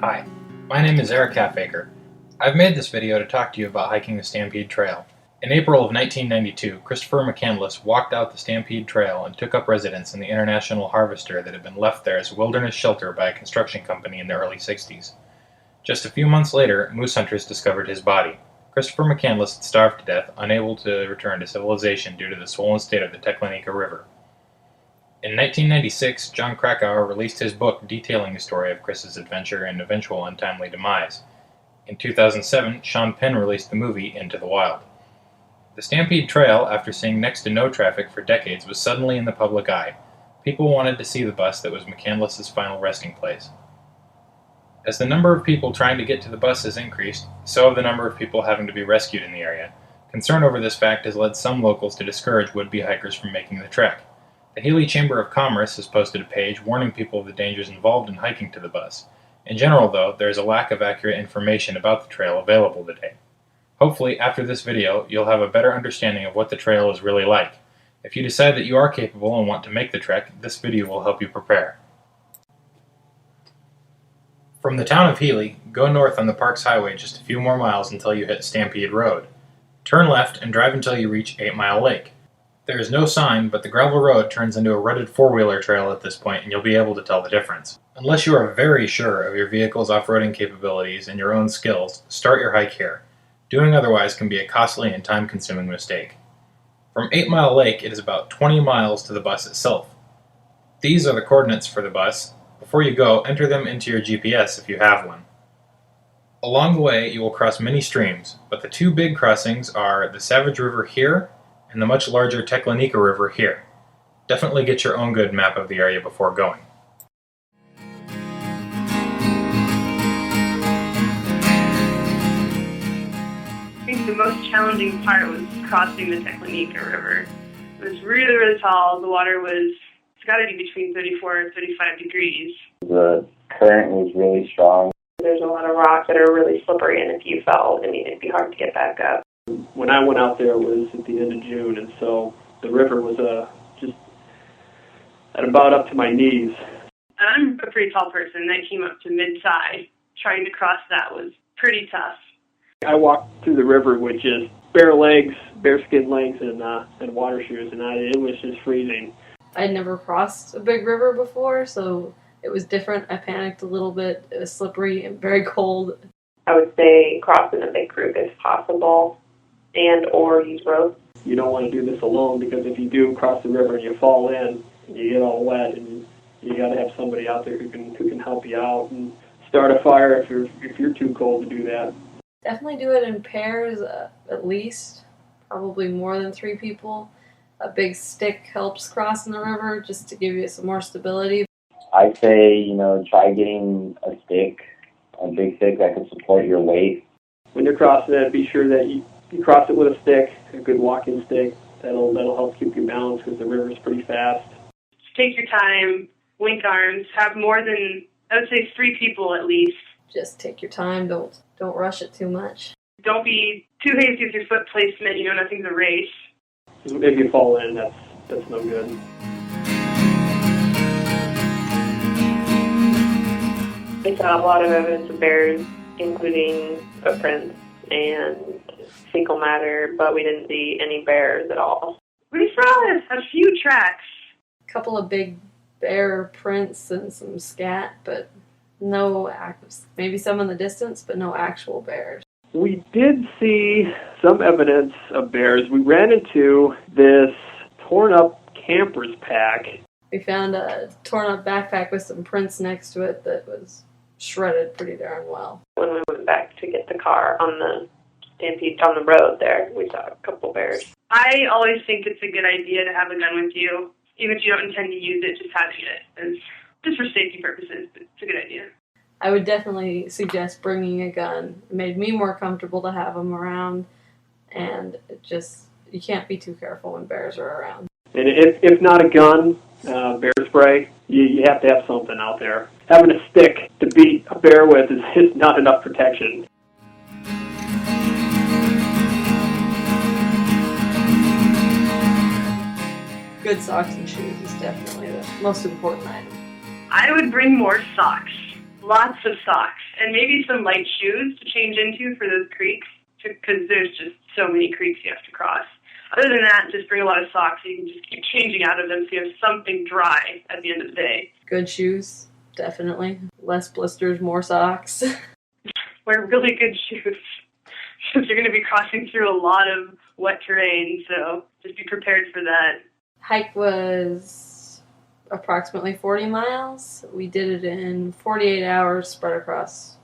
Hi, my name is Erik Halfacre. I've made this video to talk to you about hiking the Stampede Trail. In April of 1992, Christopher McCandless walked out the Stampede Trail and took up residence in the International Harvester that had been left there as wilderness shelter by a construction company in the early 60s. Just a few months later, moose hunters discovered his body. Christopher McCandless had starved to death, unable to return to civilization due to the swollen state of the Teklanika River. In 1996, Jon Krakauer released his book detailing the story of Chris's adventure and eventual untimely demise. In 2007, Sean Penn released the movie Into the Wild. The Stampede Trail, after seeing next to no traffic for decades, was suddenly in the public eye. People wanted to see the bus that was McCandless's final resting place. As the number of people trying to get to the bus has increased, so have the number of people having to be rescued in the area. Concern over this fact has led some locals to discourage would-be hikers from making the trek. The Healy Chamber of Commerce has posted a page warning people of the dangers involved in hiking to the bus. In general, though, there is a lack of accurate information about the trail available today. Hopefully, after this video, you'll have a better understanding of what the trail is really like. If you decide that you are capable and want to make the trek, this video will help you prepare. From the town of Healy, go north on the Parks Highway just a few more miles until you hit Stampede Road. Turn left and drive until you reach 8 Mile Lake. There is no sign, but the gravel road turns into a rutted four-wheeler trail at this point, and you'll be able to tell the difference. Unless you are very sure of your vehicle's off-roading capabilities and your own skills, start your hike here. Doing otherwise can be a costly and time-consuming mistake. From 8 Mile Lake, it is about 20 miles to the bus itself. These are the coordinates for the bus. Before you go, enter them into your GPS if you have one. Along the way, you will cross many streams, but the two big crossings are the Savage River here and the much larger Teklanika River here. Definitely get your own good map of the area before going. I think the most challenging part was crossing the Teklanika River. It was really, really tall. The water was, it's got to be between 34 and 35 degrees. The current was really strong. There's a lot of rocks that are really slippery, and if you fell, I mean, it'd be hard to get back up. When I went out there, it was at the end of June, and so the river was just at about up to my knees. I'm a pretty tall person. I came up to mid-thigh. Trying to cross that was pretty tough. I walked through the river with just bare legs, bare skin legs, and water shoes, and it was just freezing. I'd never crossed a big river before, so it was different. I panicked a little bit. It was slippery and very cold. I would say crossing a big group if possible, and or use ropes. You don't want to do this alone, because if you do cross the river and you fall in, you get all wet, and you got to have somebody out there who can help you out and start a fire if you're too cold to do that. Definitely do it in pairs, at least, probably more than 3 people. A big stick helps crossing the river just to give you some more stability. I'd say, try getting a big stick that can support your weight. When you're crossing it, be sure that you cross it with a stick, a good walking stick. That'll help keep you balanced, because the river's pretty fast. Take your time, link arms, have more than, I would say, 3 people at least. Just take your time, don't rush it too much. Don't be too hasty with your foot placement, nothing's a race. If you fall in, that's no good. We saw a lot of evidence of bears, including footprints and fecal matter, but we didn't see any bears at all. We saw a few tracks. A couple of big bear prints and some scat, but no active, maybe some in the distance, but no actual bears. We did see some evidence of bears. We ran into this torn-up camper's pack. We found a torn-up backpack with some prints next to it that was shredded pretty darn well. When we went back to get the car on the Stampede on the road there, we saw a couple bears. I always think it's a good idea to have a gun with you. Even if you don't intend to use it, just having it is just for safety purposes, but it's a good idea. I would definitely suggest bringing a gun. It made me more comfortable to have them around, and you can't be too careful when bears are around. And if not a gun, bear spray, you have to have something out there. Having a stick to beat a bear with is not enough protection. Good socks and shoes is definitely the most important item. I would bring more socks. lots of socks, and maybe some light shoes to change into for those creeks, because there's just so many creeks you have to cross. Other than that, just bring a lot of socks so you can just keep changing out of them so you have something dry at the end of the day. Good shoes, definitely. Less blisters, more socks. Wear really good shoes, since you're going to be crossing through a lot of wet terrain, so just be prepared for that. Hike was approximately 40 miles. We did it in 48 hours, spread across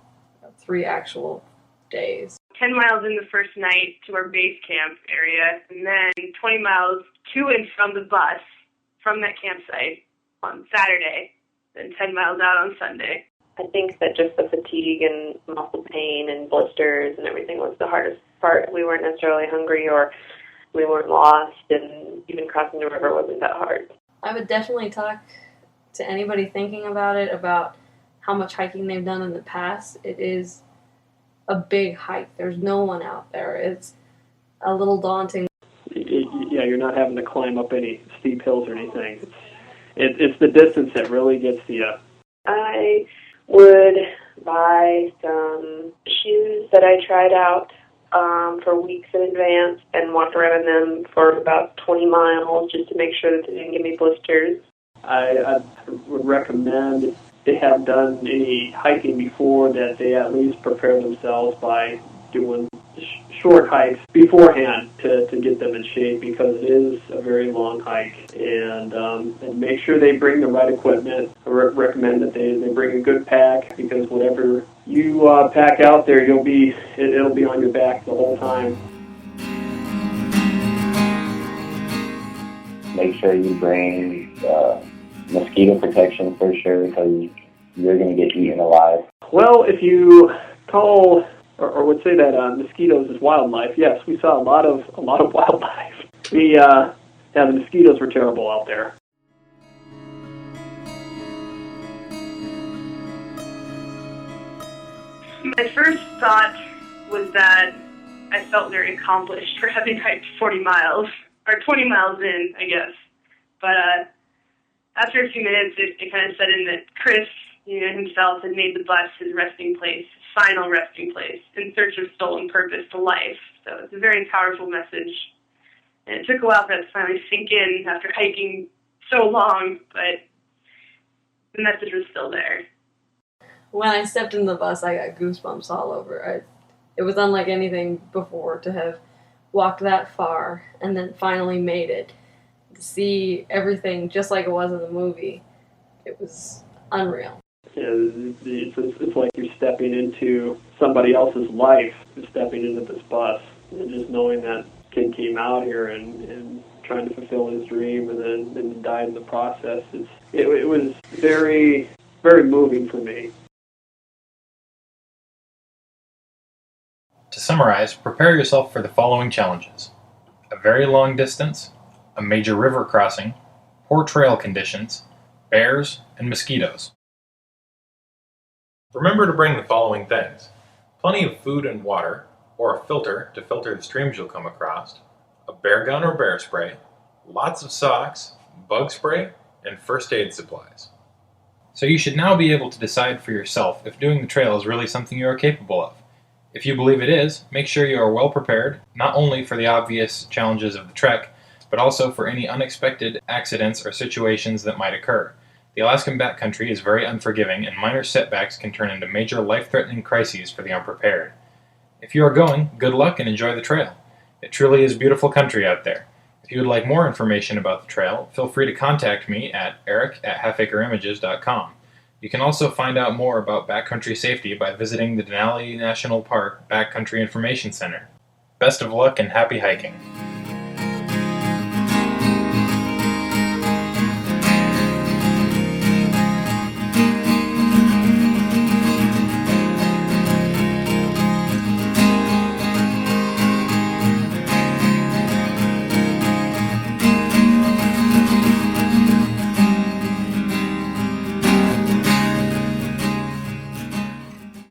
3 actual days. 10 miles in the first night to our base camp area, and then 20 miles to and from the bus from that campsite on Saturday, then 10 miles out on Sunday. I think that just the fatigue and muscle pain and blisters and everything was the hardest part. We weren't necessarily hungry or we weren't lost, and even crossing the river wasn't that hard. I would definitely talk to anybody thinking about it about how much hiking they've done in the past. It is a big hike. There's no one out there. It's a little daunting. Yeah, you're not having to climb up any steep hills or anything. It's the distance that really gets to you. I would buy some shoes that I tried out for weeks in advance and walk around in them for about 20 miles just to make sure that they didn't give me blisters. I would recommend, if they have done any hiking before, that they at least prepare themselves by doing short hikes beforehand to get them in shape, because it is a very long hike. And make sure they bring the right equipment. I recommend that they bring a good pack, because whatever you pack out there, it'll be on your back the whole time. Make sure you bring mosquito protection for sure, because you're going to get eaten alive. Well, if you call or would say that mosquitoes is wildlife, yes, we saw a lot of wildlife. The mosquitoes were terrible out there. My first thought was that I felt very accomplished for having hiked 40 miles, or 20 miles in, I guess. But after a few minutes, it kind of set in that Chris, himself had made the bus his resting place, his final resting place, in search of stolen purpose to life. So it's a very powerful message. And it took a while for that to finally sink in after hiking so long, but the message was still there. When I stepped in the bus, I got goosebumps all over. It was unlike anything before to have walked that far and then finally made it. To see everything just like it was in the movie, it was unreal. Yeah, it's like you're stepping into somebody else's life, stepping into this bus, and just knowing that kid came out here and trying to fulfill his dream and then died in the process. It was very, very moving for me. To summarize, prepare yourself for the following challenges: a very long distance, a major river crossing, poor trail conditions, bears, and mosquitoes. Remember to bring the following things: plenty of food and water, or a filter to filter the streams you'll come across, a bear gun or bear spray, lots of socks, bug spray, and first aid supplies. So you should now be able to decide for yourself if doing the trail is really something you are capable of. If you believe it is, make sure you are well prepared, not only for the obvious challenges of the trek, but also for any unexpected accidents or situations that might occur. The Alaskan backcountry is very unforgiving, and minor setbacks can turn into major life-threatening crises for the unprepared. If you are going, good luck and enjoy the trail. It truly is beautiful country out there. If you would like more information about the trail, feel free to contact me at Erik@halfacreimages.com. You can also find out more about backcountry safety by visiting the Denali National Park Backcountry Information Center. Best of luck and happy hiking!